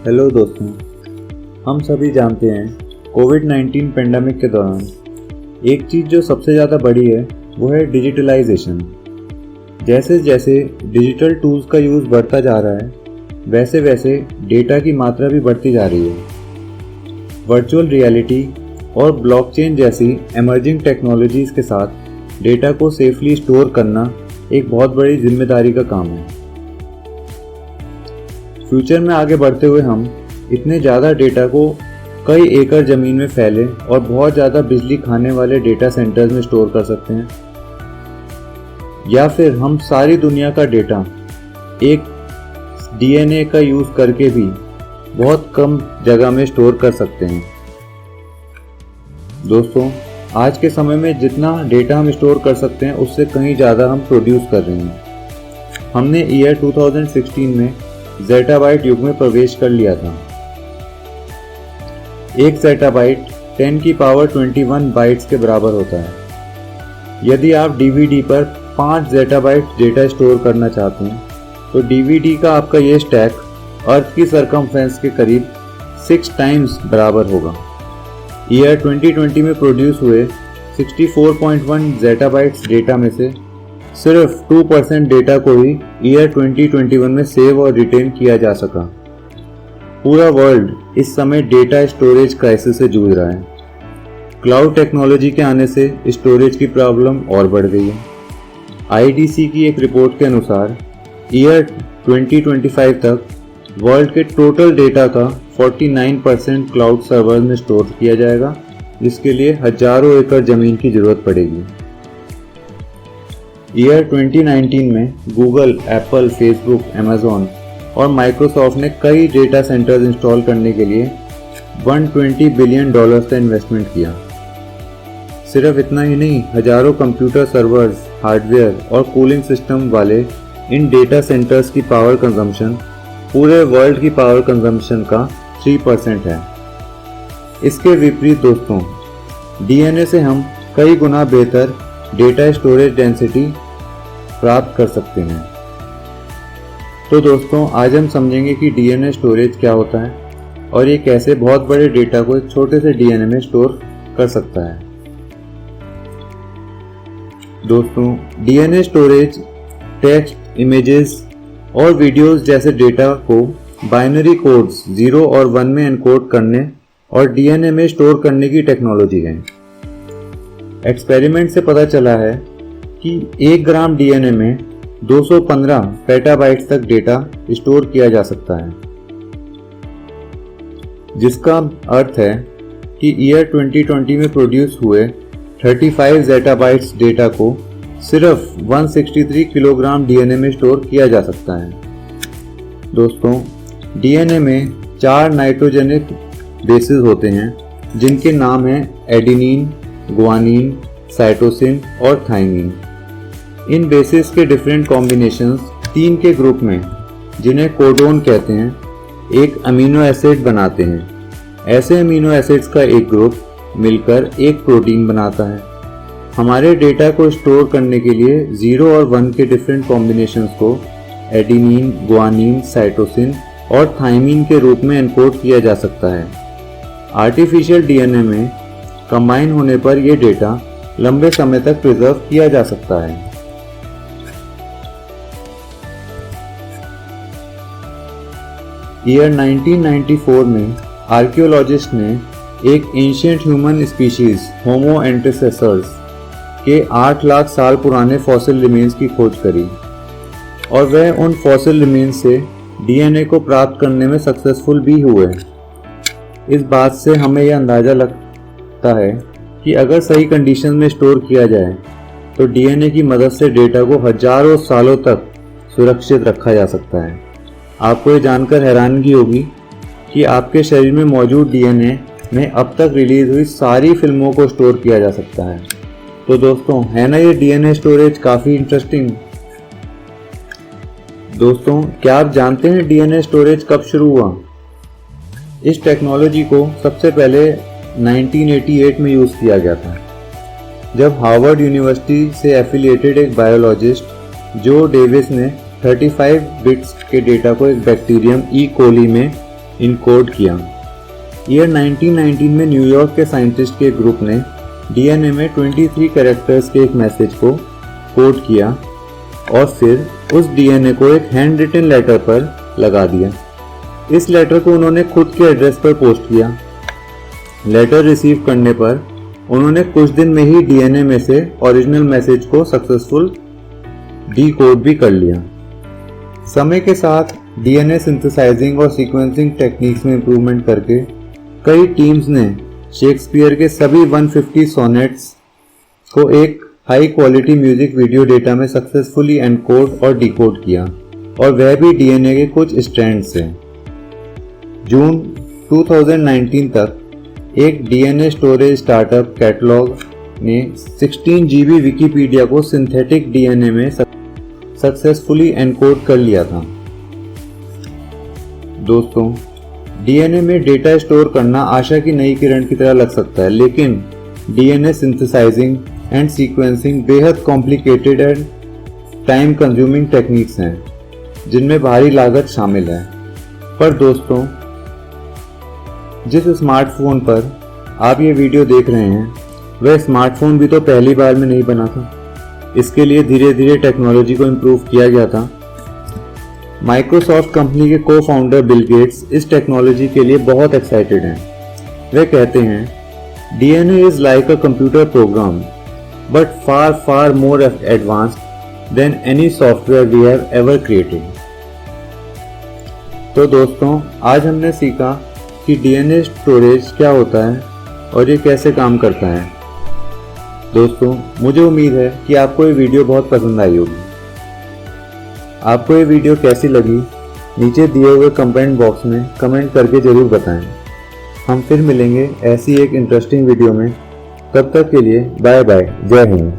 Hello दोस्तों, हम सभी जानते हैं कोविड-19 पेंडेमिक के दौरान एक चीज़ जो सबसे ज़्यादा बढ़ी है वो है डिजिटलाइजेशन। जैसे जैसे डिजिटल टूल्स का यूज़ बढ़ता जा रहा है वैसे वैसे डेटा की मात्रा भी बढ़ती जा रही है। वर्चुअल रियलिटी और ब्लॉकचेन जैसी एमर्जिंग टेक्नोलॉजीज़ के साथ डेटा को सेफली स्टोर करना एक बहुत बड़ी जिम्मेदारी का काम है। फ्यूचर में आगे बढ़ते हुए हम इतने ज़्यादा डेटा को कई एकड़ ज़मीन में फैले और बहुत ज़्यादा बिजली खाने वाले डेटा सेंटर्स में स्टोर कर सकते हैं, या फिर हम सारी दुनिया का डेटा एक डीएनए का यूज़ करके भी बहुत कम जगह में स्टोर कर सकते हैं। दोस्तों, आज के समय में जितना डेटा हम स्टोर कर सकते हैं उससे कहीं ज़्यादा हम प्रोड्यूस कर रहे हैं। हमने ईयर 2016 में ज़ेटाबाइट युग में प्रवेश कर लिया था। एक ज़ेटाबाइट 10 की पावर 21 बाइट्स के बराबर होता है। यदि आप डीवीडी पर 5 ज़ेटाबाइट डेटा स्टोर करना चाहते हैं तो डीवीडी का आपका ये स्टैक अर्थ की सरकमफ्रेंस के करीब 6 टाइम्स बराबर होगा। ईयर 2020 में प्रोड्यूस हुए 64.1 ज़ेटाबाइट्स डेटा में से सिर्फ 2% डेटा को ही ईयर 2021 में सेव और रिटेन किया जा सका। पूरा वर्ल्ड इस समय डेटा स्टोरेज क्राइसिस से जूझ रहा है। क्लाउड टेक्नोलॉजी के आने से स्टोरेज की प्रॉब्लम और बढ़ गई है। आईडीसी की एक रिपोर्ट के अनुसार ईयर 2025 तक वर्ल्ड के टोटल डेटा का 49% क्लाउड सर्वर में स्टोर किया जाएगा, जिसके लिए हजारों एकड़ ज़मीन की ज़रूरत पड़ेगी। ईयर 2019 में गूगल, एप्पल, फेसबुक, अमेज़ॉन और माइक्रोसॉफ्ट ने कई डेटा सेंटर्स इंस्टॉल करने के लिए $120 बिलियन का इन्वेस्टमेंट किया। सिर्फ इतना ही नहीं, हजारों कंप्यूटर सर्वर्स, हार्डवेयर और कूलिंग सिस्टम वाले इन डेटा सेंटर्स की पावर कंजम्पशन पूरे वर्ल्ड की पावर कंजम्पशन का 3% है। इसके विपरीत दोस्तों, डीएनए से हम कई गुना बेहतर डेटा स्टोरेज डेंसिटी प्राप्त कर सकते हैं। तो दोस्तों, आज हम समझेंगे कि डीएनए स्टोरेज क्या होता है और ये कैसे बहुत बड़े डेटा को एक छोटे से डीएनए में स्टोर कर सकता है। दोस्तों, डीएनए स्टोरेज टेक्स्ट, इमेजेस और वीडियोस जैसे डेटा को बाइनरी कोड्स 0 और 1 में एनकोड करने और डीएनए में स्टोर करने की टेक्नोलॉजी है। एक्सपेरिमेंट से पता चला है कि 1 ग्राम डीएनए में 215 पेटाबाइट्स तक डेटा स्टोर किया जा सकता है, जिसका अर्थ है कि ईयर 2020 में प्रोड्यूस हुए 35 ज़ेटाबाइट्स डेटा को सिर्फ 163 किलोग्राम डीएनए में स्टोर किया जा सकता है। दोस्तों, डीएनए में 4 नाइट्रोजेनिक बेसेस होते हैं, जिनके नाम हैं एडेनिन, गुआनिन, साइटोसिन और थाइमिन। इन बेसेस के डिफरेंट कॉम्बिनेशंस 3 के ग्रुप में, जिन्हें कोडोन कहते हैं, एक अमीनो एसिड बनाते हैं। ऐसे अमीनो एसिड्स का एक ग्रुप मिलकर एक प्रोटीन बनाता है। हमारे डेटा को स्टोर करने के लिए 0 और 1 के डिफरेंट कॉम्बिनेशंस को एडेनिन, गुआनिन, साइटोसिन और थाइमिन के रूप में एनकोड किया जा सकता है। आर्टिफिशियल डीएनए में कंबाइन होने पर यह डेटा लंबे समय तक प्रिजर्व किया जा सकता है। ईयर 1994 में आर्कियोलॉजिस्ट ने एक एंशिएंट ह्यूमन स्पीशीज होमो एंटेसेसर्स के 8 लाख साल पुराने फॉसिल रिमेन्स की खोज करी और वह उन फॉसिल रिमेन्स से डीएनए को प्राप्त करने में सक्सेसफुल भी हुए। इस बात से हमें यह अंदाज़ा लगता है कि अगर सही कंडीशन में स्टोर किया जाए तो डीएनए की मदद से डेटा को हजारों सालों तक सुरक्षित रखा जा सकता है। आपको ये जानकर हैरानगी होगी कि आपके शरीर में मौजूद डीएनए में अब तक रिलीज हुई सारी फिल्मों को स्टोर किया जा सकता है। तो दोस्तों, है ना ये डीएनए स्टोरेज काफ़ी इंटरेस्टिंग। दोस्तों, क्या आप जानते हैं डीएनए स्टोरेज कब शुरू हुआ? इस टेक्नोलॉजी को सबसे पहले 1988 में यूज़ किया गया था, जब हार्वर्ड यूनिवर्सिटी से एफिलिएटेड एक बायोलॉजिस्ट जो डेविस ने 35 बिट्स के डेटा को एक बैक्टीरियम ई कोली में इनकोड किया। ईयर 1919 में न्यूयॉर्क के साइंटिस्ट के ग्रुप ने डीएनए में 23 कैरेक्टर्स के एक मैसेज को कोड किया और फिर उस डीएनए को एक हैंड रिटन लेटर पर लगा दिया। इस लेटर को उन्होंने खुद के एड्रेस पर पोस्ट किया। लेटर रिसीव करने पर उन्होंने कुछ दिन में ही डीएनए में से ओरिजिनल मैसेज को सक्सेसफुल डीकोड भी कर लिया। समय के साथ डीएनए सिंथेसाइजिंग और सीक्वेंसिंग टेक्निक्स में इंप्रूवमेंट करके कई टीम्स ने शेक्सपियर के सभी 150 सोनेट्स को एक high quality music video data में सक्सेसफुली एनकोड और डिकोड किया, और वह भी डीएनए के कुछ स्ट्रैंड से। जून 2019 तक एक डीएनए स्टोरेज स्टार्टअप कैटलॉग ने 16 GB विकिपीडिया को सिंथेटिक डीएनए में सक्सेसफुली एनकोड कर लिया था। दोस्तों, डीएनए में डेटा स्टोर करना आशा की नई किरण की तरह लग सकता है, लेकिन डीएनए सिंथेसाइजिंग एंड सीक्वेंसिंग बेहद complicated and time consuming techniques हैं, जिनमें भारी लागत शामिल है। पर दोस्तों, जिस स्मार्टफोन पर आप ये वीडियो देख रहे हैं, वह स्मार्टफोन भी तो पहली बार में नहीं बना था। इसके लिए धीरे धीरे टेक्नोलॉजी को इम्प्रूव किया गया था। माइक्रोसॉफ्ट कंपनी के को फाउंडर बिल गेट्स इस टेक्नोलॉजी के लिए बहुत एक्साइटेड हैं। वे कहते हैं, DNA is like a computer program but far far more advanced than any software we have ever created. तो दोस्तों, आज हमने सीखा कि डीएनए स्टोरेज क्या होता है और ये कैसे काम करता है। दोस्तों, मुझे उम्मीद है कि आपको ये वीडियो बहुत पसंद आई होगी। आपको ये वीडियो कैसी लगी, नीचे दिए हुए कमेंट बॉक्स में कमेंट करके ज़रूर बताएं। हम फिर मिलेंगे ऐसी एक इंटरेस्टिंग वीडियो में। तब तक के लिए बाय बाय, जय हिंद।